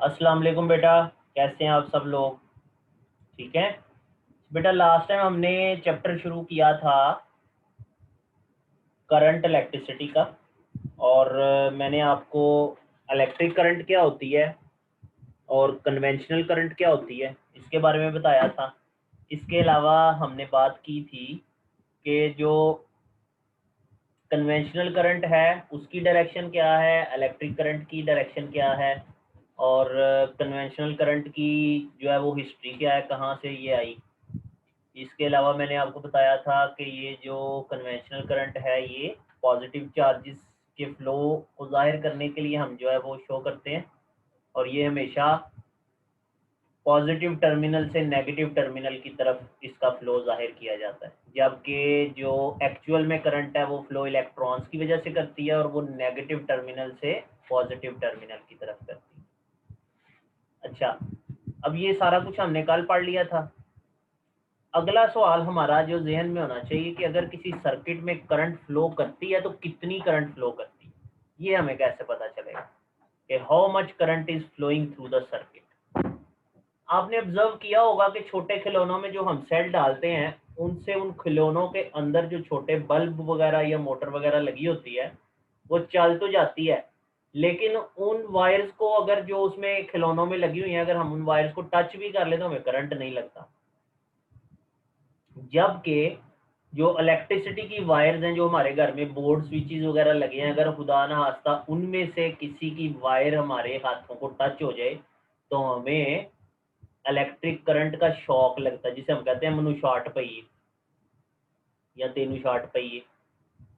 अस्सलाम वालेकुम बेटा। कैसे हैं आप सब लोग? ठीक है बेटा। लास्ट टाइम हमने चैप्टर शुरू किया था करंट इलेक्ट्रिसिटी का। और मैंने आपको इलेक्ट्रिक करंट क्या होती है और कन्वेंशनल करंट क्या होती है इसके बारे में बताया था। इसके अलावा हमने बात की थी कि जो कन्वेंशनल करंट है उसकी डायरेक्शन क्या है, इलेक्ट्रिक करंट की डायरेक्शन क्या है, और कन्वेंशनल करंट की जो है वो हिस्ट्री क्या है, कहाँ से ये आई। इसके अलावा मैंने आपको बताया था कि ये जो कन्वेंशनल करंट है ये पॉजिटिव चार्जेस के फ्लो को जाहिर करने के लिए हम जो है वो शो करते हैं, और ये हमेशा पॉजिटिव टर्मिनल से नेगेटिव टर्मिनल की तरफ इसका फ्लो जाहिर किया जाता है, जबकि जो एक्चुअल में करंट है वो फ्लो इलेक्ट्रॉन्स की वजह से करती है और वो नेगेटिव टर्मिनल से पॉजिटिव टर्मिनल की तरफ करती है। अच्छा, अब ये सारा कुछ हमने कल पढ़ लिया था। अगला सवाल हमारा जो जहन में होना चाहिए कि अगर किसी सर्किट में करंट फ्लो करती है तो कितनी करंट फ्लो करती है, ये हमें कैसे पता चलेगा कि how much current is flowing through the circuit. आपने ऑब्जर्व किया होगा कि छोटे खिलौनों में जो हम सेल डालते हैं उनसे उन खिलौनों के अंदर जो छोटे बल्ब वगैरह या मोटर वगैरह लगी होती है वो चल तो जाती है, लेकिन उन वायर्स को अगर जो उसमें खिलौनों में लगी हुई है अगर हम उन वायर्स को टच भी कर ले तो हमें करंट नहीं लगता। जबकि जो इलेक्ट्रिसिटी की वायर्स हैं जो हमारे घर में बोर्ड स्विचेस वगैरह लगे हैं, अगर खुदा ना खास्ता उनमें से किसी की वायर हमारे हाथों को टच हो जाए तो हमें इलेक्ट्रिक करंट का शॉक लगता है, जिसे हम कहते हैं मनु शॉर्ट पहिए या तेनु शॉर्ट पहिए।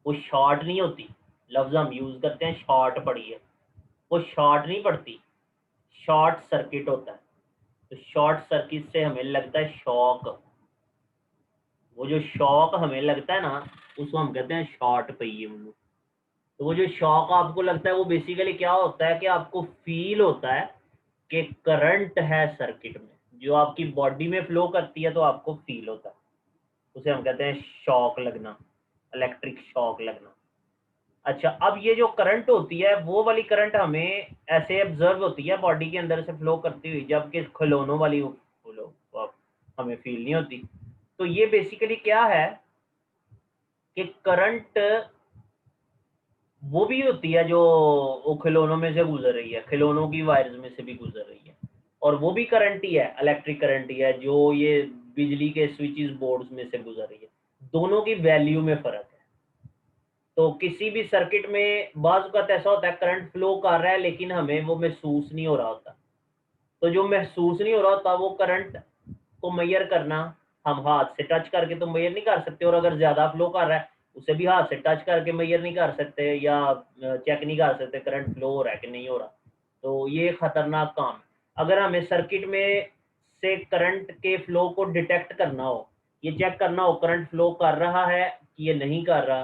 वो शॉर्ट नहीं होती, लफ्ज हम यूज करते हैं शॉर्ट पड़ी है, वो शॉर्ट नहीं पड़ती, शॉर्ट सर्किट होता है। तो शॉर्ट सर्किट से हमें लगता है शॉक। वो जो शॉक हमें लगता है ना उसको हम कहते हैं शॉर्ट पहिए मनु। तो वो जो शॉक आपको लगता है वो बेसिकली क्या होता है कि आपको फील होता है कि करंट है सर्किट में, जो आपकी बॉडी में फ्लो करती है तो आपको फील होता है, उसे हम कहते हैं शॉक लगना, इलेक्ट्रिक शॉक लगना। अच्छा, अब ये जो करंट होती है वो वाली करंट हमें ऐसे ऑब्जर्व होती है बॉडी के अंदर से फ्लो करती हुई, जबकि खिलौनों वाली फ्लो हमें फील नहीं होती। तो ये बेसिकली क्या है कि करंट वो भी होती है जो वो खिलौनों में से गुजर रही है, खिलौनों की वायर्स में से भी गुजर रही है, और वो भी करंट ही है, इलेक्ट्रिक करंट ही है जो ये बिजली के स्विचेस बोर्ड्स में से गुजर रही है। दोनों की वैल्यू में फर्क है। तो किसी भी सर्किट में बाज़ का ऐसा होता है करंट फ्लो कर रहा है लेकिन हमें वो महसूस नहीं हो रहा होता। तो जो महसूस नहीं हो रहा होता वो करंट को मेजर करना हम हाथ से टच करके तो मेजर नहीं कर सकते, और अगर ज़्यादा फ्लो कर रहा है उसे भी हाथ से टच करके मेजर नहीं कर सकते या चेक नहीं कर सकते करंट फ्लो हो रहा है कि नहीं हो रहा। तो ये खतरनाक काम है। अगर हमें सर्किट में से करंट के फ्लो को डिटेक्ट करना हो, ये चेक करना हो करंट फ्लो कर रहा है कि ये नहीं कर रहा,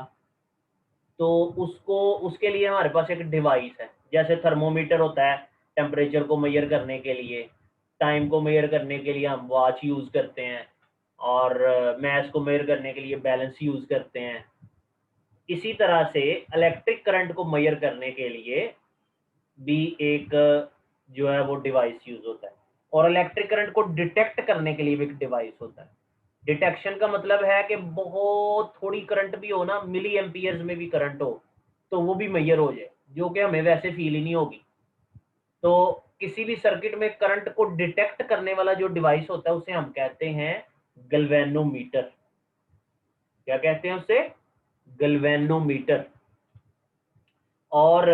तो उसको उसके लिए हमारे पास एक डिवाइस है, जैसे थर्मोमीटर होता है टेम्परेचर को मेजर करने के लिए, टाइम को मेजर करने के लिए हम वॉच यूज़ करते हैं, और मैथ को मेजर करने के लिए बैलेंस यूज़ करते हैं। इसी तरह से इलेक्ट्रिक करंट को मेजर करने के लिए भी एक जो है वो डिवाइस यूज़ होता है, और इलेक्ट्रिक करंट को डिटेक्ट करने के लिए भी एक डिवाइस होता है। डिटेक्शन का मतलब है कि बहुत थोड़ी करंट भी हो ना, मिली एम्पियर्स में भी करंट हो तो वो भी मेजर हो जाए, जो कि हमें वैसे फील ही नहीं होगी। तो किसी भी सर्किट में करंट को डिटेक्ट करने वाला जो डिवाइस होता है उसे हम कहते हैं गैल्वेनोमीटर। क्या कहते हैं उसे? गैल्वेनोमीटर। और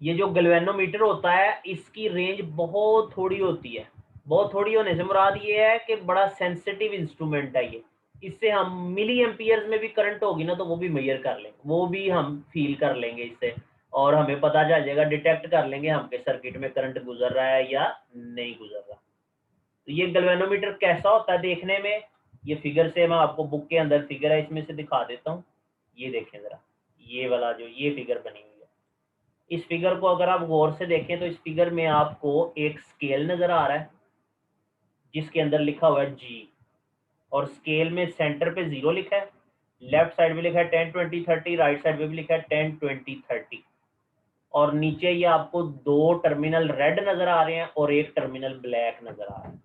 ये जो गैल्वेनोमीटर होता है इसकी रेंज बहुत थोड़ी होती है। बहुत थोड़ी होने से मुराद ये है कि बड़ा सेंसिटिव इंस्ट्रूमेंट है ये। इससे हम मिली एम्पियर्स में भी करंट होगी ना तो वो भी मेजर कर लेंगे, वो भी हम फील कर लेंगे इससे, और हमें पता चल जाएगा, डिटेक्ट कर लेंगे हमके सर्किट में करंट गुजर रहा है या नहीं गुजर रहा। तो ये गैल्वेनोमीटर कैसा होता है देखने में, ये फिगर से मैं आपको बुक के अंदर फिगर है इसमें से दिखा देता हूँ। ये देखें जरा, ये वाला जो ये फिगर बनी हुई है, इस फिगर को अगर आप गौर से देखें तो इस फिगर में आपको एक स्केल नजर आ रहा है जिसके अंदर लिखा हुआ है जी, और स्केल में सेंटर पे 0 लिखा है, लेफ्ट साइड में लिखा है 10 20 30, राइट साइड में भी लिखा है 10 20 30। और नीचे ये आपको दो टर्मिनल रेड नजर आ रहे हैं और एक टर्मिनल ब्लैक नजर आ रहा है।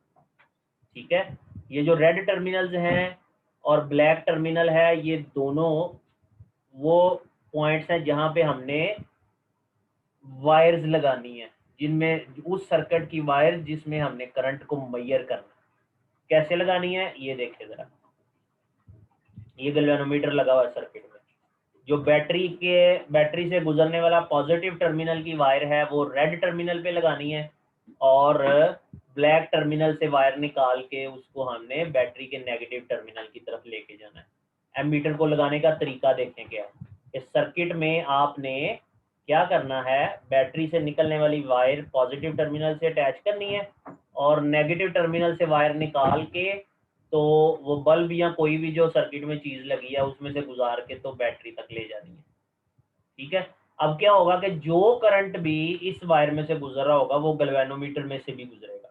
ठीक है, ये जो रेड टर्मिनल्स हैं और ब्लैक टर्मिनल है, ये दोनों वो पॉइंट्स हैं जहां पे हमने वायर्स लगानी है, जिनमें उस सर्किट की वायर जिसमें हमने करंट को मेजर करना है। कैसे लगानी है ये देखिए जरा, ये गैल्वेनोमीटर लगा हुआ है सर्किट में। जो बैटरी से गुजरने वाला पॉजिटिव टर्मिनल की वायर है वो रेड टर्मिनल पे लगानी है, और ब्लैक टर्मिनल से वायर निकाल के उसको हमने बैटरी के नेगेटिव टर्मिनल की तरफ लेके जाना है। एमीटर को लगाने का तरीका देखें क्या है। इस सर्किट में आपने क्या करना है, बैटरी से निकलने वाली वायर पॉजिटिव टर्मिनल से अटैच करनी है और नेगेटिव टर्मिनल से वायर निकाल के तो वो बल्ब या कोई भी जो सर्किट में चीज लगी है उसमें से गुजार के तो बैटरी तक ले जानी है। ठीक है, अब क्या होगा कि जो करंट भी इस वायर में से गुजर रहा होगा वो गैल्वेनोमीटर में से भी गुजरेगा,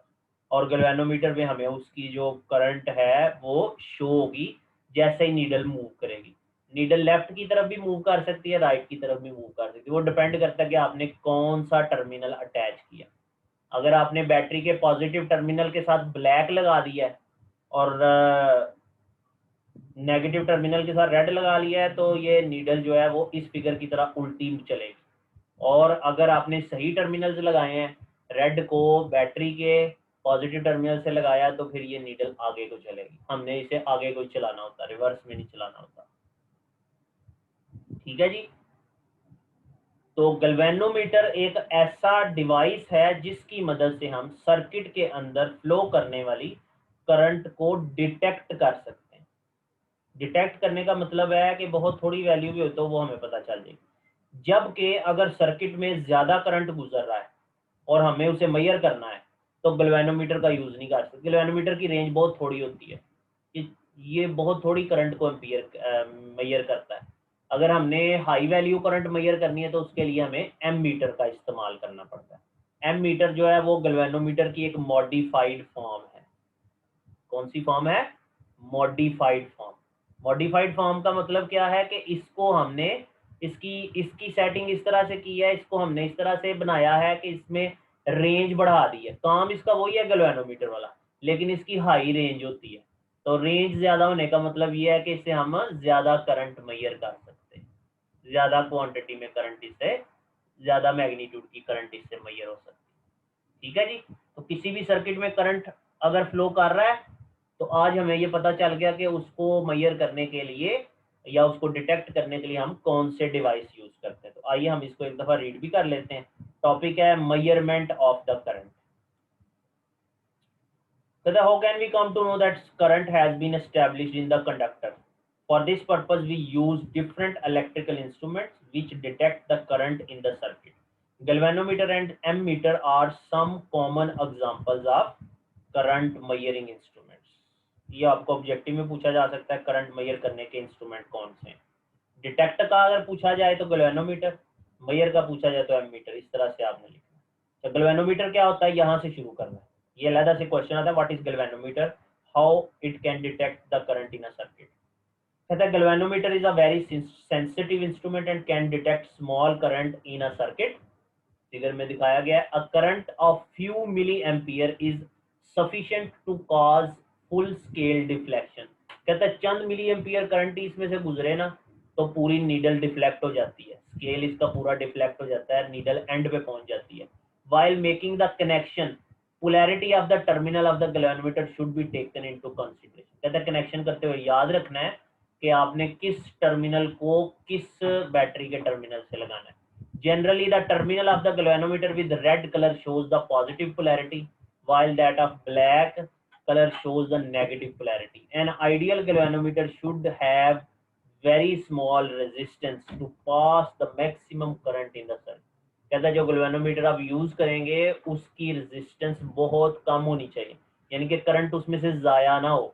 और गैल्वेनोमीटर में हमें उसकी जो करंट है वो शो होगी जैसे ही नीडल मूव करेगी। नीडल लेफ्ट की तरफ भी मूव कर सकती है, राइट की तरफ भी मूव कर सकती है, वो डिपेंड करता है कि आपने कौन सा टर्मिनल अटैच किया। अगर आपने बैटरी के पॉजिटिव टर्मिनल के साथ ब्लैक लगा दिया है और नेगेटिव टर्मिनल के साथ रेड लगा लिया है तो ये नीडल जो है वो इस फिगर की तरह उल्टी चलेगी। और अगर आपने सही टर्मिनल्स लगाए हैं, रेड को बैटरी के पॉजिटिव टर्मिनल से लगाया, तो फिर ये नीडल आगे को चलेगी। हमने इसे आगे को चलाना होता, रिवर्स में नहीं चलाना होता। ठीक है जी। तो गैल्वेनोमीटर एक ऐसा डिवाइस है जिसकी मदद से हम सर्किट के अंदर फ्लो करने वाली करंट को डिटेक्ट कर सकते हैं। डिटेक्ट करने का मतलब है कि बहुत थोड़ी वैल्यू भी हो तो वो हमें पता चल जाएगी। जबकि अगर सर्किट में ज्यादा करंट गुजर रहा है और हमें उसे मेजर करना है तो गैल्वेनोमीटर का यूज नहीं कर सकते। गैल्वेनोमीटर की रेंज बहुत थोड़ी होती है, ये बहुत थोड़ी करंट को मेजर करता है। अगर हमने हाई वैल्यू करंट मेजर करनी है तो उसके लिए हमें एम मीटर का इस्तेमाल करना पड़ता है। एम मीटर जो है वो गैल्वेनोमीटर की एक मॉडिफाइड फॉर्म है। कौन सी फॉर्म है? Modified form. मॉडिफाइड फॉर्म का मतलब क्या है कि इसको हमने इसकी इसकी सेटिंग इस तरह से की है, इसको हमने इस तरह से बनाया है कि इसमें रेंज बढ़ा दी है। काम इसका वही है गैल्वेनोमीटर वाला, लेकिन इसकी हाई रेंज होती है। तो रेंज ज्यादा होने का मतलब ये है कि इससे हम ज्यादा करंट मेजर कर सकते हैं, ज्यादा क्वांटिटी में करंट इससे, ज्यादा मैग्नीट्यूड की करंट इससे मेजर हो सकती है। ठीक है जी। तो किसी भी सर्किट में करंट अगर फ्लो कर रहा है तो आज हमें ये पता चल गया कि उसको मेजर करने के लिए या उसको डिटेक्ट करने के लिए हम कौन से डिवाइस यूज करते हैं। तो आइए हम इसको एक दफा रीड भी कर लेते हैं। टॉपिक है measurement of the current. So how can we come to know that current has been established in the conductor? For this purpose, we use different electrical instruments which detect the current in the circuit. Galvanometer and ammeter are some common examples of current measuring instruments. ये आपको objective में पूछा जा सकता है, current measure करने के instrument कौन से हैं। डिटेक्ट का अगर पूछा जाए तो गैल्वेनोमीटर, मेजर का पूछा जाए तो एमीटर। इस तरह से आपने लिखना है। तो गैल्वेनोमीटर क्या होता है, यहाँ से शुरू करना है। ये अलग से क्वेश्चन आता है, what is galvanometer, how it can detect the current in a circuit. कहता है galvanometer is a very sensitive instrument and can detect small current in a circuit. Figure में दिखाया गया है, a current of few milliampere is sufficient to cause full scale deflection. कहता है चंद milli ampere current इसमें से गुजरे ना तो पूरी नीडल डिफ्लेक्ट हो जाती है, स्केल इसका पूरा डिफ्लेक्ट हो जाता है, नीडल एंड पे पहुंच जाती है। while making the connection, polarity of the terminal of the galvanometer should be taken into consideration। कहता है कनेक्शन करते हुए याद रखना है कि आपने किस टर्मिनल को किस बैटरी के टर्मिनल से लगाना है। Generally, the terminal of the galvanometer with red color shows the positive polarity, while that of black color shows the negative polarity. An ideal galvanometer should have very small resistance to pass the maximum current in the circuit। कहता है जो galvanometer आप use करेंगे उसकी resistance बहुत कम होनी चाहिए, यानी कि करंट उसमें से जाया ना हो।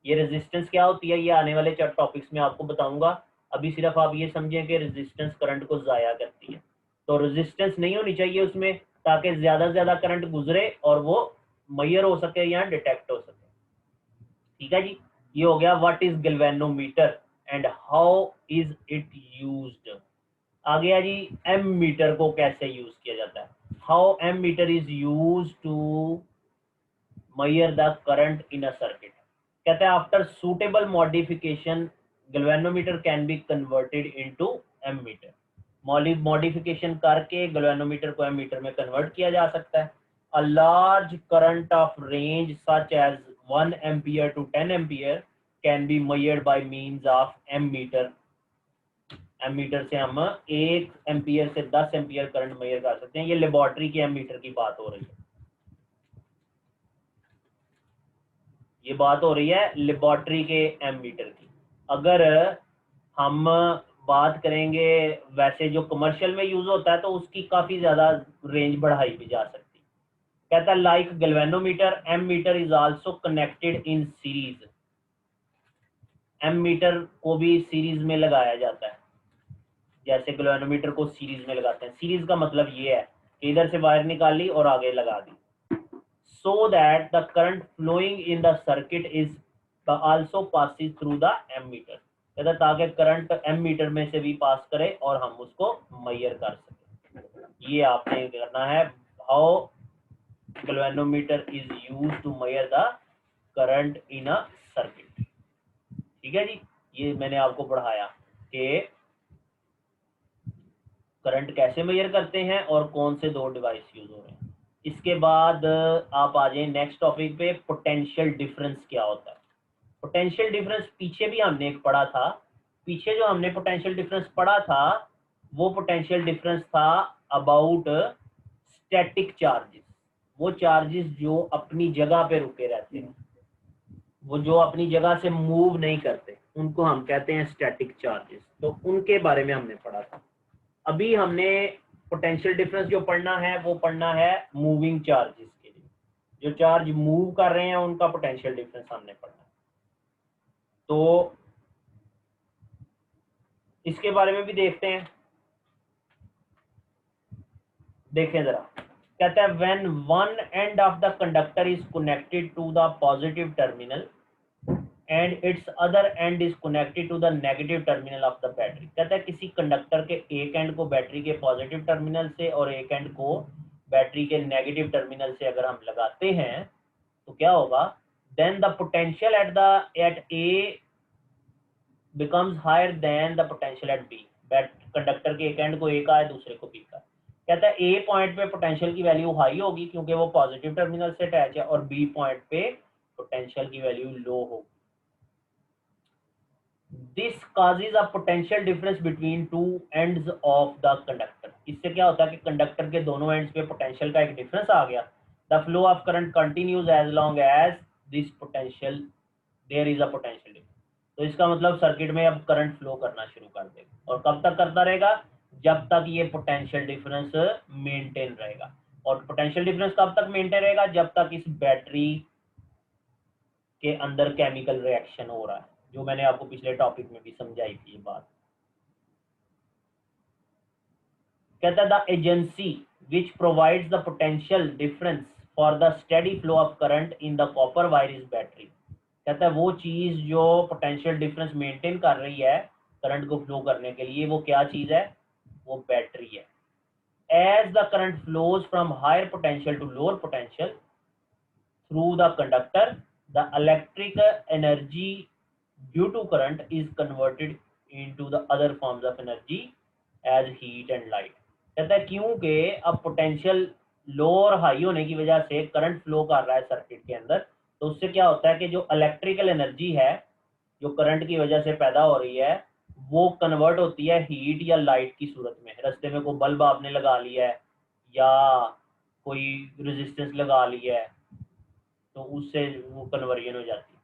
ये रेजिस्टेंस क्या होती है ये आने वाले 4 टॉपिक्स में आपको बताऊंगा। अभी सिर्फ आप ये समझें कि रेजिस्टेंस करंट को जाया करती है। तो रेजिस्टेंस नहीं होनी चाहिए उसमें, ताकि ज्यादा से ज्यादा करंट गुजरे और वो मेजर हो सके या डिटेक्ट हो सके। ठीक है जी। ये हो गया what is galvanometer and how is it used. आ गया जी एम मीटर को कैसे यूज किया जाता है, how ammeter is use to measure the current in a circuit। कहते हैं after suitable modification galvanometer can be converted into ammeter. Modification करके गैल्वेनोमीटर को एमीटर में कन्वर्ट किया जा सकता है। A large current of range such as 1 ampere to 10 ampere can be measured by means of ammeter. Ammeter से हम 1 ampere से 10 एम्पियर करंट मेजर कर सकते हैं। ये लेबोरेटरी के एमीटर की बात हो रही है, ये बात हो रही है लेबोरेटरी के एमीटर की। अगर हम बात करेंगे वैसे जो कमर्शियल में यूज होता है तो उसकी काफी ज्यादा रेंज बढ़ाई भी जा सकती है। कहता है like galvanometer ammeter is also connected in series. Ammeter को भी सीरीज में लगाया जाता है, जैसे गैल्वेनोमीटर को सीरीज में लगाते हैं। सीरीज का मतलब ये है कि इधर से वायर निकाली और आगे लगा दी, so that the current flowing in the circuit is also passes through the ammeter। कहता ताकि करंट एमीटर में से भी पास करे और हम उसको मेजर कर सके। ये आपने करना है, how galvanometer is used to measure the current in a circuit. ठीक है जी, ये मैंने आपको पढ़ाया कि करंट कैसे मेजर करते हैं और कौन से दो डिवाइस यूज हो रहे हैं। इसके बाद आप आ जाए नेक्स्ट टॉपिक पे, पोटेंशियल डिफरेंस क्या होता है। पोटेंशियल डिफरेंस पीछे भी हमने एक पढ़ा था। पीछे जो हमने पोटेंशियल डिफरेंस पढ़ा था वो पोटेंशियल डिफरेंस था अबाउट स्टैटिक चार्जेस। वो चार्जेस जो अपनी जगह पे रुके रहते हैं, वो जो अपनी जगह से मूव नहीं करते, उनको हम कहते हैं स्टैटिक चार्जेस। तो उनके बारे में हमने पढ़ा था। अभी हमने पोटेंशियल डिफरेंस जो पढ़ना है वो पढ़ना है मूविंग चार्जेस के लिए। जो चार्ज मूव कर रहे हैं उनका पोटेंशियल डिफरेंस हमने पढ़ना है। तो इसके बारे में भी देखते हैं, देखें जरा। कहता है when one end of the conductor is connected to the positive terminal and its other end is connected to the negative terminal of the battery. कहता है किसी कंडक्टर के एक एंड को बैटरी के पॉजिटिव टर्मिनल से और एक एंड को बैटरी के नेगेटिव टर्मिनल से अगर हम लगाते हैं तो क्या होगा, then the potential at A becomes higher than the potential at B। Conductor के एक एंड को ए का है, दूसरे को बी का। कहता है ए पॉइंट पे पोटेंशियल की वैल्यू हाई होगी क्योंकि वो पॉजिटिव टर्मिनल से अटैच है, और बी पॉइंट पे पोटेंशियल की वैल्यू लो होगी। This causes a potential difference between two ends of the conductor. इससे क्या होता है कि कंडक्टर के दोनों एंड्स पे पोटेंशियल का एक डिफरेंस आ गया। The flow of current continues as long as this potential there is a potential difference. तो इसका मतलब सर्किट में अब करंट फ्लो करना शुरू कर देगा। और कब तक करता रहेगा, जब तक ये पोटेंशियल डिफरेंस मेंटेन रहेगा। और पोटेंशियल डिफरेंस कब तक मेंटेन रहेगा, जब तक इस बैटरी के अंदर केमिकल रिएक्शन हो रहा है, जो मैंने आपको पिछले टॉपिक में भी समझाई थी ये बात। कहता है the agency which provides the potential difference for the steady flow of current in the copper wire is battery. कहता है वो चीज जो पोटेंशियल डिफरेंस मेंटेन कर रही है करंट को फ्लो करने के लिए, वो क्या चीज है, वो बैटरी है। As the current flows from higher potential to lower potential through the conductor, the electric energy due to current is converted into the other forms of energy as heat and light। कहता है क्योंकि अब potential लो और high होने की वजह से current flow कर रहा है सर्किट के अंदर, तो उससे क्या होता है कि जो इलेक्ट्रिकल एनर्जी है जो करंट की वजह से पैदा हो रही है वो कन्वर्ट होती है हीट या लाइट की सूरत में। रास्ते में कोई बल्ब आपने लगा लिया है या कोई रेजिस्टेंस लगा लिया है तो उससे वो कन्वर्जन हो जाती है।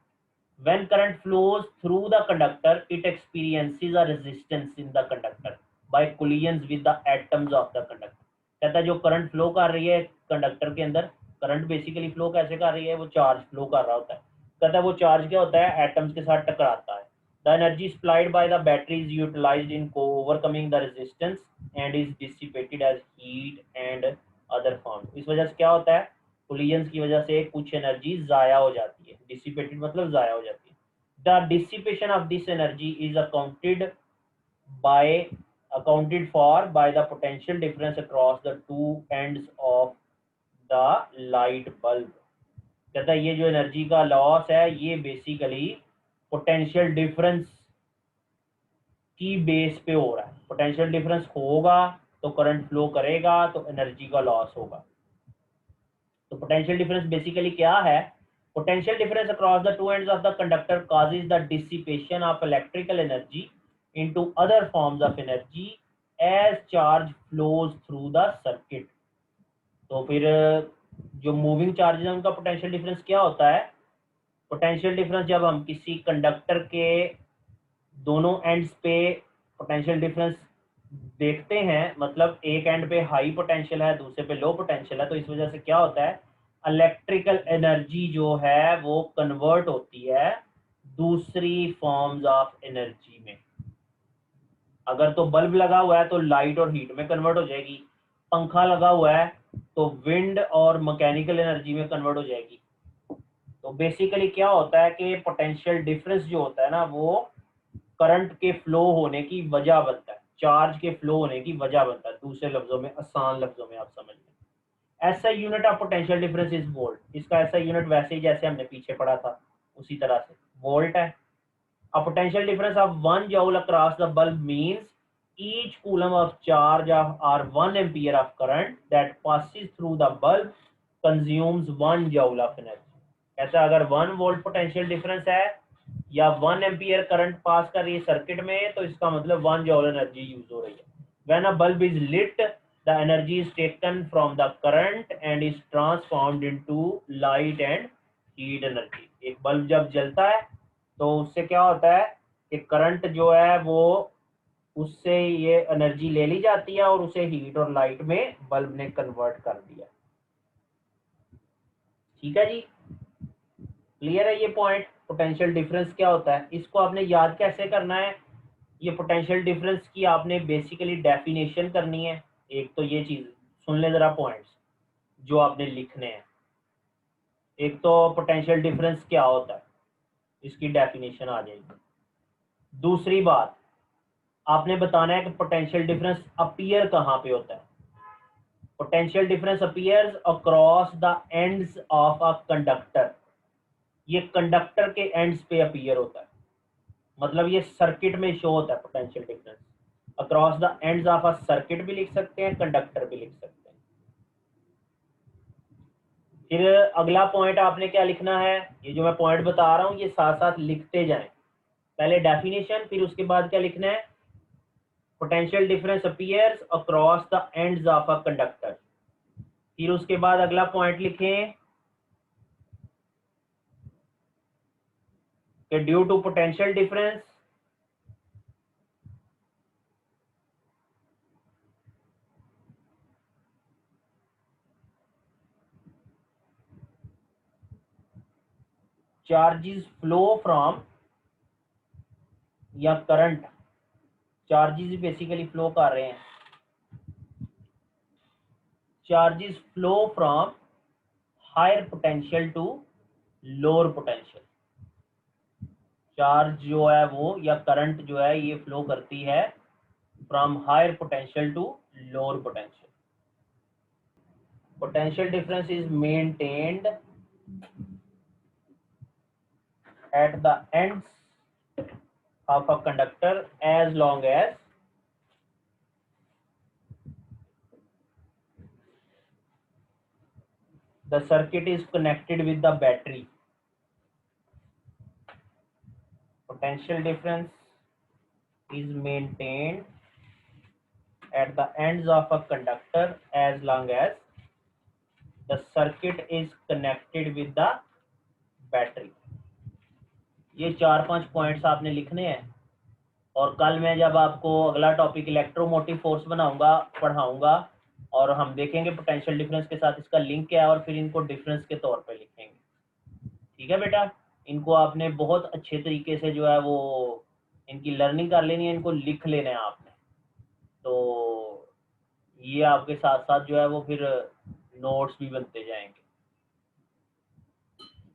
When current flows through the conductor, it experiences a resistance in the conductor by collisions with the atoms of the conductor। कहता है जो करंट फ्लो कर रही है कंडक्टर के अंदर, करंट बेसिकली फ्लो कैसे कर रही है, वो चार्ज फ्लो कर रहा होता है। कहता है वो चार्ज क्या होता है, एटम्स के साथ टकराता है। The energy supplied by the battery is utilized in overcoming the resistance and is dissipated as heat and other forms। इस वजह से क्या होता है, कोलिजन्स की वजह से कुछ एनर्जी जाया हो जाती है। डिसिपेटेड मतलब जाया हो जाती है। The dissipation of this energy is accounted by accounted for by the potential difference across the two ends of the light bulb. कहता है ये जो एनर्जी का लॉस है ये बेसिकली पोटेंशियल डिफरेंस की बेस पे हो रहा है। पोटेंशियल डिफरेंस होगा तो करंट फ्लो करेगा तो एनर्जी का लॉस होगा। तो पोटेंशियल डिफरेंस बेसिकली क्या है? Potential difference across the two ends of the conductor causes the dissipation of electrical energy into other forms of energy as charge flows through the circuit. तो फिर जो moving charges है उनका potential difference क्या होता है? पोटेंशियल डिफरेंस जब हम किसी कंडक्टर के दोनों एंड्स पे पोटेंशियल डिफरेंस देखते हैं, मतलब एक एंड पे हाई पोटेंशियल है दूसरे पे लो पोटेंशियल है, तो इस वजह से क्या होता है, इलेक्ट्रिकल एनर्जी जो है वो कन्वर्ट होती है दूसरी फॉर्म्स ऑफ एनर्जी में। अगर तो बल्ब लगा हुआ है तो लाइट और हीट में कन्वर्ट हो जाएगी, पंखा लगा हुआ है तो विंड और मैकेनिकल एनर्जी में कन्वर्ट हो जाएगी। तो बेसिकली क्या होता है कि पोटेंशियल डिफरेंस जो होता है ना वो करंट के फ्लो होने की वजह बनता है, चार्ज के फ्लो होने की वजह बनता है। दूसरे लफ्जों में, आसान लफ्जों में आप समझ लें। ऐसा unit of potential difference is volt. इसका ऐसा यूनिट वैसे ही जैसे हमने पीछे पढ़ा था उसी तरह से वोल्ट है। A potential difference of 1 joule across the bulb means each coulomb of charge or 1 ampere of current that passes through the bulb consumes 1 joule of energy। ऐसा अगर 1 वोल्ट पोटेंशियल डिफरेंस है या 1 एम्पियर करंट पास कर रही है circuit में, तो इसका मतलब 1 जॉल एनर्जी यूज हो रही है। When a bulb is lit the energy is taken from the current and is transformed into light and heat energy. एक बल्ब जब जलता है तो उससे क्या होता है कि करंट जो है वो उससे ये एनर्जी ले ली जाती है और उसे हीट और लाइट में बल्ब ने कन्वर्ट कर दिया। ठीक है जी, क्लियर है ये पॉइंट? पोटेंशियल डिफरेंस क्या होता है, इसको आपने याद कैसे करना है? ये पोटेंशियल डिफरेंस की आपने बेसिकली डेफिनेशन करनी है। एक तो ये चीज सुन ले जरा, पॉइंट्स जो आपने लिखने हैं। एक तो पोटेंशियल डिफरेंस क्या होता है, इसकी डेफिनेशन आ जाएगी। दूसरी बात आपने बताना है कि पोटेंशियल डिफरेंस अपीयर कहाँ पे होता है। Potential difference appears across the ends of a conductor. ये कंडक्टर के एंड्स पे अपीयर होता है, मतलब ये सर्किट में शो होता है potential difference. Across the ends of a circuit भी लिख सकते हैं, कंडक्टर भी लिख सकते हैं। फिर अगला पॉइंट आपने क्या लिखना है, ये जो मैं पॉइंट बता रहा हूँ ये साथ साथ लिखते जाएं। पहले डेफिनेशन, फिर उसके बाद क्या लिखना है, potential difference appears across the ends of a conductor. फिर उसके बाद अगला पॉइंट लिखें कि due to potential difference charges flow from, या करंट चार्जेस बेसिकली फ्लो कर रहे हैं, charges flow from higher potential to lower potential. Charge जो है वो या करंट जो है ये फ्लो करती है from higher potential to lower potential. Potential difference is maintained at the ends of a conductor as long as the circuit is connected with the battery. Potential difference is maintained at the ends of a conductor as long as the circuit is connected with the battery। ये 4-5 points आपने लिखने हैं, और कल मैं जब आपको अगला टॉपिक इलेक्ट्रोमोटिव फोर्स बनाऊंगा पढ़ाऊंगा और हम देखेंगे पोटेंशियल डिफरेंस के साथ इसका लिंक क्या है और फिर इनको डिफरेंस के तौर पे लिखेंगे। ठीक है बेटा, इनको आपने बहुत अच्छे तरीके से जो है वो इनकी लर्निंग कर लेनी है, इनको लिख लेना है आपने। तो ये आपके साथ साथ जो है वो फिर नोट्स भी बनते जाएंगे।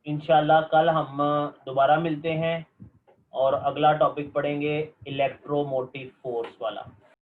इंशाल्लाह कल हम दोबारा मिलते हैं और अगला टॉपिक पढ़ेंगे इलेक्ट्रोमोटिव फोर्स वाला।